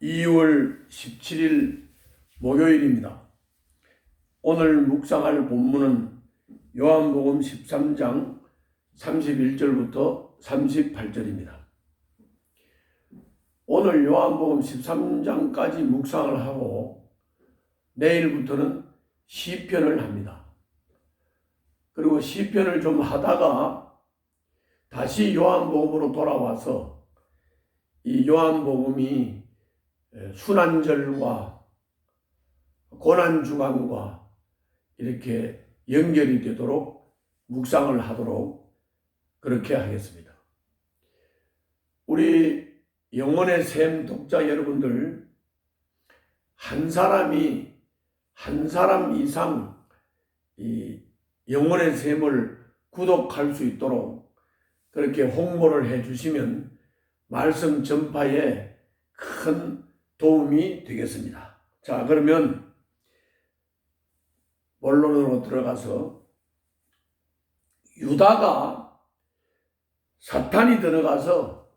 2월 17일 목요일입니다. 오늘 묵상할 본문은 요한복음 13장 31절부터 38절입니다. 오늘 요한복음 13장까지 묵상을 하고 내일부터는 시편을 합니다. 그리고 시편을 좀 하다가 다시 요한복음으로 돌아와서 이 요한복음이 순환절과 고난주간과 이렇게 연결이 되도록 묵상을 하도록 그렇게 하겠습니다. 우리 영혼의 샘 독자 여러분들, 한 사람이 한 사람 이상 이 영혼의 샘을 구독할 수 있도록 그렇게 홍보를 해 주시면 말씀 전파에 큰 도움이 되겠습니다. 자, 그러면 본론으로 들어가서 유다가 사탄이 들어가서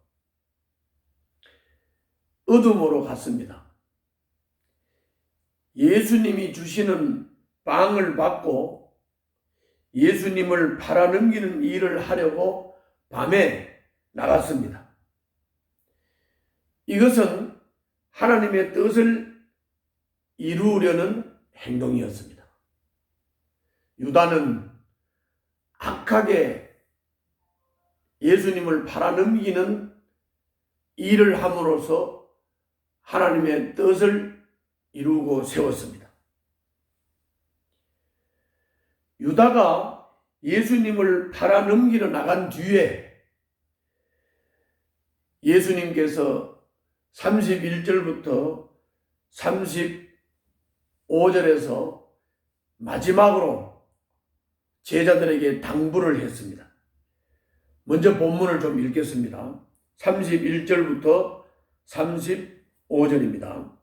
어둠으로 갔습니다. 예수님이 주시는 빵을 받고 예수님을 팔아넘기는 일을 하려고 밤에 나갔습니다. 이것은 하나님의 뜻을 이루려는 행동이었습니다. 유다는 악하게 예수님을 팔아넘기는 일을 함으로써 하나님의 뜻을 이루고 세웠습니다. 유다가 예수님을 팔아넘기러 나간 뒤에 예수님께서 31절부터 35절에서 마지막으로 제자들에게 당부를 했습니다. 먼저 본문을 좀 읽겠습니다. 31절부터 35절입니다.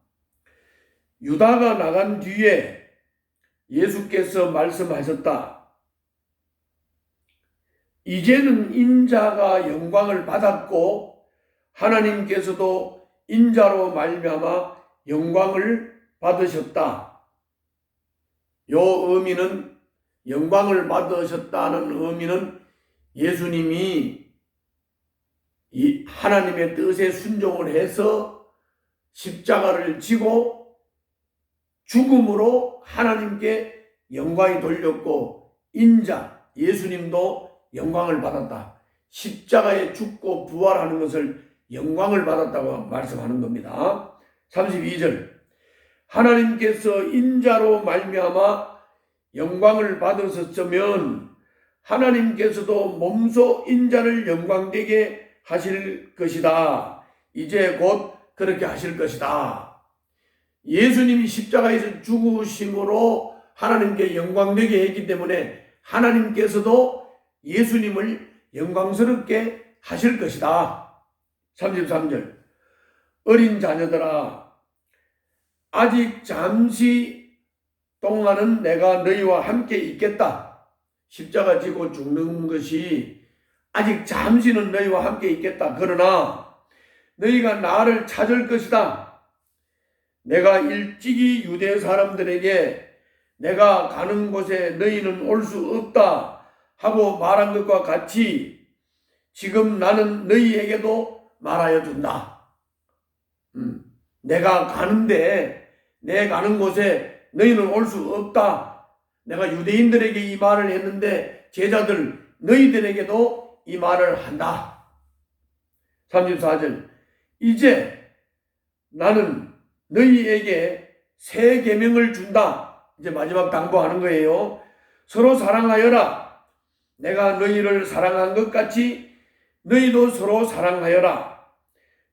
유다가 나간 뒤에 예수께서 말씀하셨다. 이제는 인자가 영광을 받았고 하나님께서도 인자로 말미암아 영광을 받으셨다. 요 의미는, 영광을 받으셨다는 의미는 예수님이 이 하나님의 뜻에 순종을 해서 십자가를 지고 죽음으로 하나님께 영광이 돌렸고 인자, 예수님도 영광을 받았다. 십자가에 죽고 부활하는 것을 영광을 받았다고 말씀하는 겁니다. 32절, 하나님께서 인자로 말미암아 영광을 받으셨으면 하나님께서도 몸소 인자를 영광되게 하실 것이다. 이제 곧 그렇게 하실 것이다. 예수님이 십자가에서 죽으심으로 하나님께 영광되게 했기 때문에 하나님께서도 예수님을 영광스럽게 하실 것이다. 33절, 어린 자녀들아, 아직 잠시 동안은 내가 너희와 함께 있겠다. 십자가 지고 죽는 것이 아직 잠시는 너희와 함께 있겠다. 그러나 너희가 나를 찾을 것이다. 내가 일찍이 유대 사람들에게 내가 가는 곳에 너희는 올 수 없다 하고 말한 것과 같이 지금 나는 너희에게도 말하여 준다. 내가 가는데 내 가는 곳에 너희는 올 수 없다. 내가 유대인들에게 이 말을 했는데 제자들 너희들에게도 이 말을 한다. 34절, 이제 나는 너희에게 새 계명을 준다. 이제 마지막 당부하는 거예요. 서로 사랑하여라. 내가 너희를 사랑한 것 같이 너희도 서로 사랑하여라.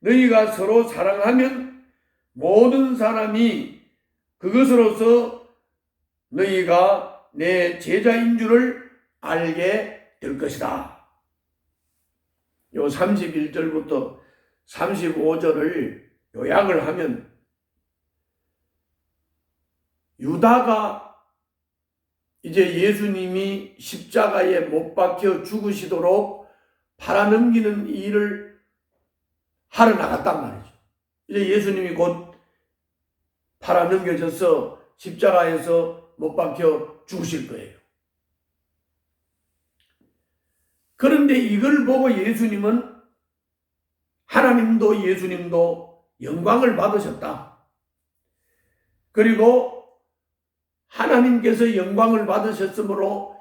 너희가 서로 사랑하면 모든 사람이 그것으로서 너희가 내 제자인 줄을 알게 될 것이다. 요 31절부터 35절을 요약을 하면 유다가 이제 예수님이 십자가에 못 박혀 죽으시도록 팔아넘기는 일을 하러 나갔단 말이죠. 이제 예수님이 곧 팔아 넘겨져서 십자가에서 못 박혀 죽으실 거예요. 그런데 이걸 보고 예수님은, 하나님도 예수님도 영광을 받으셨다. 그리고 하나님께서 영광을 받으셨으므로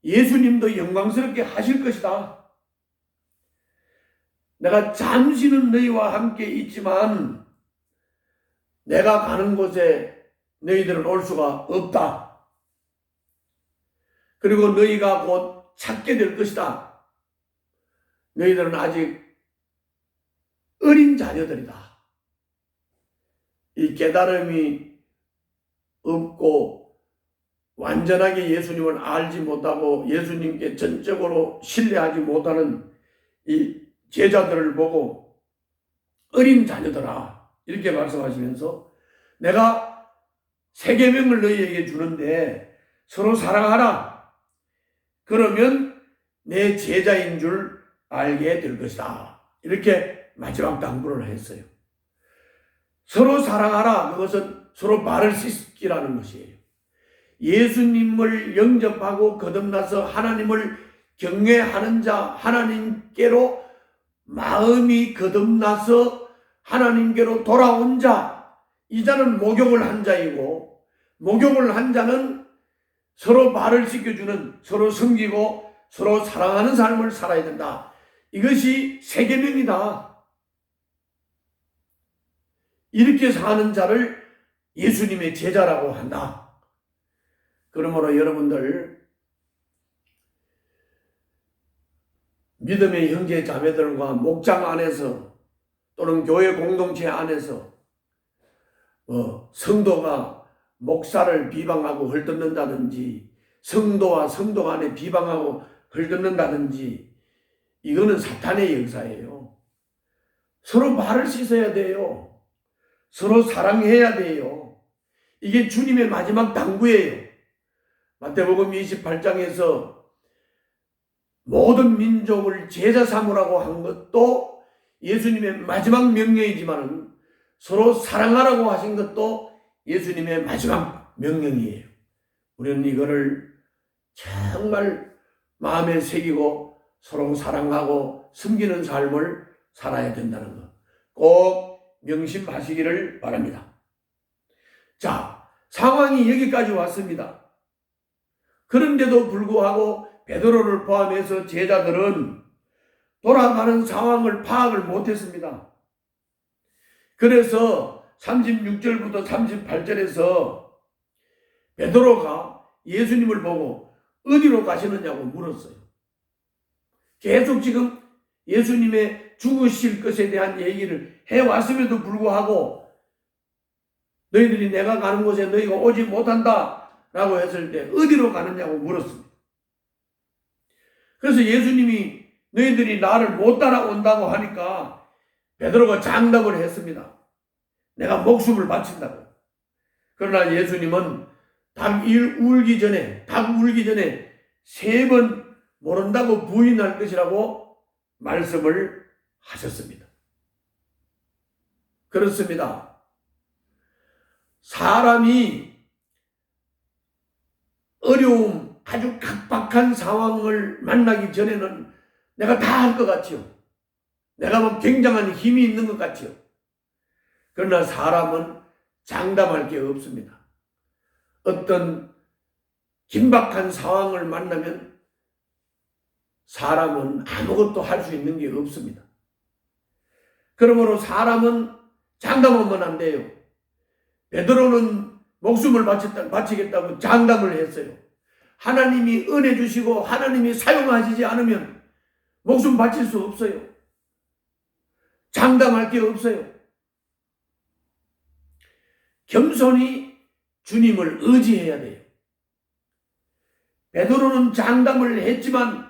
예수님도 영광스럽게 하실 것이다. 내가 잠시는 너희와 함께 있지만 내가 가는 곳에 너희들은 올 수가 없다. 그리고 너희가 곧 찾게 될 것이다. 너희들은 아직 어린 자녀들이다. 이 깨달음이 없고 완전하게 예수님을 알지 못하고 예수님께 전적으로 신뢰하지 못하는 이 제자들을 보고 어린 자녀들아 이렇게 말씀하시면서 내가 세 계명을 너희에게 주는데 서로 사랑하라. 그러면 내 제자인 줄 알게 될 것이다. 이렇게 마지막 당부를 했어요. 서로 사랑하라. 그것은 서로 발을 씻기라는 것이에요. 예수님을 영접하고 거듭나서 하나님을 경외하는 자, 하나님께로 마음이 거듭나서 하나님께로 돌아온 자, 이 자는 목욕을 한 자이고, 목욕을 한 자는 서로 발을 씻겨주는, 서로 섬기고 서로 사랑하는 삶을 살아야 된다. 이것이 세 계명이다. 이렇게 사는 자를 예수님의 제자라고 한다. 그러므로 여러분들 믿음의 형제 자매들과 목장 안에서 또는 교회 공동체 안에서 성도가 목사를 비방하고 헐뜯는다든지 성도와 성도 간에 비방하고 헐뜯는다든지 이거는 사탄의 역사예요. 서로 발을 씻어야 돼요. 서로 사랑해야 돼요. 이게 주님의 마지막 당부예요. 마태복음 28장에서 모든 민족을 제자 삼으라고 한 것도 예수님의 마지막 명령이지만 서로 사랑하라고 하신 것도 예수님의 마지막 명령이에요. 우리는 이거를 정말 마음에 새기고 서로 사랑하고 섬기는 삶을 살아야 된다는 것 꼭 명심하시기를 바랍니다. 자, 상황이 여기까지 왔습니다. 그런데도 불구하고 베드로를 포함해서 제자들은 돌아가는 상황을 파악을 못했습니다. 그래서 36절부터 38절에서 베드로가 예수님을 보고 어디로 가시느냐고 물었어요. 계속 지금 예수님의 죽으실 것에 대한 얘기를 해왔음에도 불구하고 너희들이 내가 가는 곳에 너희가 오지 못한다 라고 했을 때 어디로 가느냐고 물었습니다. 그래서 예수님이 너희들이 나를 못 따라온다고 하니까 베드로가 장담을 했습니다. 내가 목숨을 바친다고. 그러나 예수님은 닭 울기 전에 3번 모른다고 부인할 것이라고 말씀을 하셨습니다. 그렇습니다. 사람이 어려움, 아주 각박한 상황을 만나기 전에는 내가 다 할 것 같지요. 내가 뭐 굉장한 힘이 있는 것 같지요. 그러나 사람은 장담할 게 없습니다. 어떤 긴박한 상황을 만나면 사람은 아무것도 할 수 있는 게 없습니다. 그러므로 사람은 장담하면 안 돼요. 베드로는 목숨을 바치겠다고 장담을 했어요. 하나님이 은혜 주시고 하나님이 사용하시지 않으면 목숨 바칠 수 없어요. 장담할 게 없어요. 겸손히 주님을 의지해야 돼요. 베드로는 장담을 했지만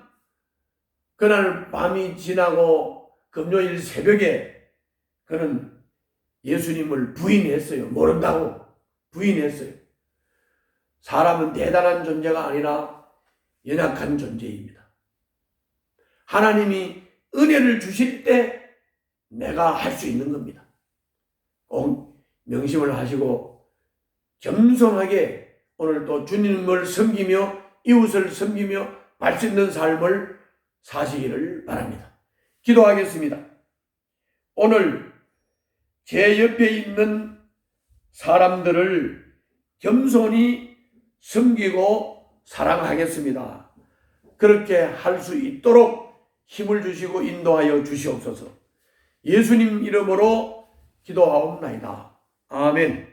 그날 밤이 지나고 금요일 새벽에 그는 예수님을 부인했어요. 모른다고 부인했어요. 사람은 대단한 존재가 아니라 연약한 존재입니다. 하나님이 은혜를 주실 때 내가 할 수 있는 겁니다. 꼭 명심을 하시고 겸손하게 오늘 또 주님을 섬기며 이웃을 섬기며 발 수 있는 삶을 사시기를 바랍니다. 기도하겠습니다. 오늘 제 옆에 있는 사람들을 겸손히 섬기고 사랑하겠습니다. 그렇게 할 수 있도록 힘을 주시고 인도하여 주시옵소서. 예수님 이름으로 기도하옵나이다. 아멘.